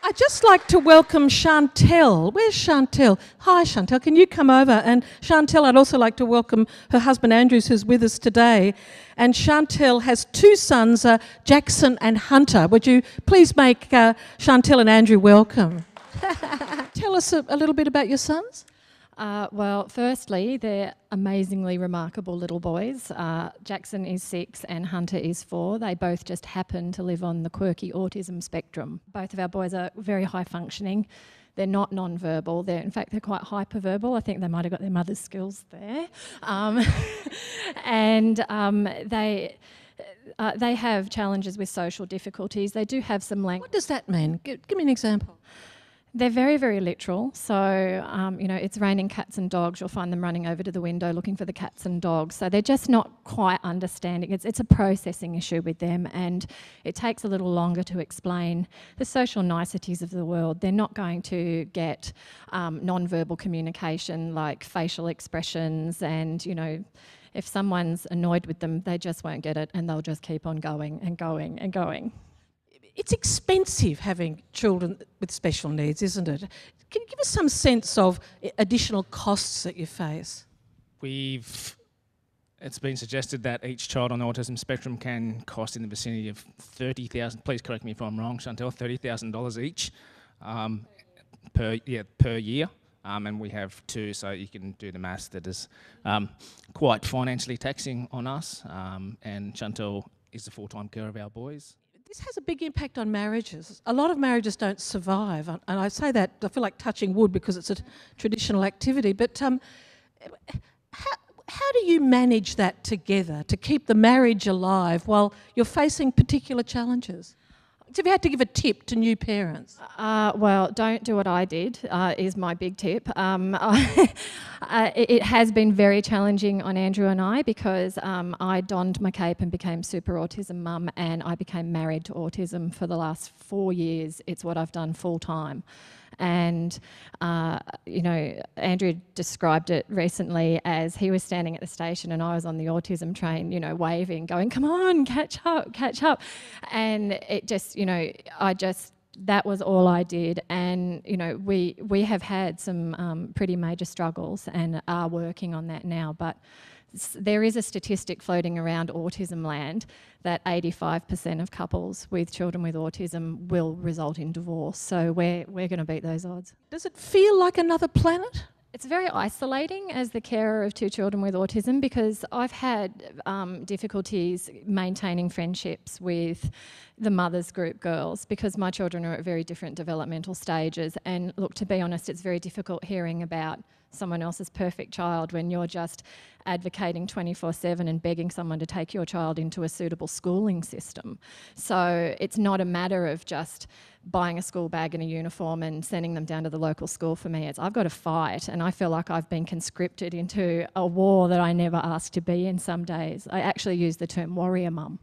I'd just like to welcome Chantelle. Where's Chantelle? Hi, Chantelle. Can you come over? And Chantelle, I'd also like to welcome her husband, Andrew, who's with us today. And Chantelle has two sons, Jackson and Hunter. Would you please make Chantelle and Andrew welcome? Tell us a little bit about your sons. Well, firstly, they're amazingly remarkable little boys. Jackson is 6 and Hunter is 4. They both just happen to live on the quirky autism spectrum. Both of our boys are very high functioning. They're not non-verbal. In fact, they're quite hyper-verbal. I think they might have got their mother's skills there. They have challenges with social difficulties. They do have some language. What does that mean? Give me an example. They're very, very literal. So, it's raining cats and dogs. You'll find them running over to the window looking for the cats and dogs. So they're just not quite understanding. It's a processing issue with them, and it takes a little longer to explain the social niceties of the world. They're not going to get non-verbal communication like facial expressions, and, if someone's annoyed with them, they just won't get it, and they'll just keep on going and going and going. It's expensive having children with special needs, isn't it? Can you give us some sense of additional costs that you face? It's been suggested that each child on the autism spectrum can cost in the vicinity of $30,000. Please correct me if I'm wrong, Chantelle. $30,000 each per year. And we have 2, so you can do the maths. That is quite financially taxing on us. And Chantelle is the full-time carer of our boys. This has a big impact on marriages. A lot of marriages don't survive, and I say that, I feel like touching wood because it's a traditional activity, but how do you manage that together to keep the marriage alive while you're facing particular challenges? Have you had to give a tip to new parents? Well, don't do what I did, is my big tip. It has been very challenging on Andrew and I because I donned my cape and became super autism mum, and I became married to autism for the last 4 years. It's what I've done full time. And, Andrew described it recently as he was standing at the station and I was on the autism train, waving, going, come on, catch up. And it just, that was all I did. And, we have had some pretty major struggles and are working on that now. But there is a statistic floating around autism land that 85% of couples with children with autism will result in divorce. So we're going to beat those odds. Does it feel like another planet? It's very isolating as the carer of 2 children with autism because I've had difficulties maintaining friendships with the mothers group girls because my children are at very different developmental stages. And look, to be honest, it's very difficult hearing about someone else's perfect child when you're just advocating 24/7 and begging someone to take your child into a suitable schooling system. So it's not a matter of just buying a school bag and a uniform and sending them down to the local school for me. It's I've got to fight, and I feel like I've been conscripted into a war that I never asked to be in some days. I actually use the term warrior mum.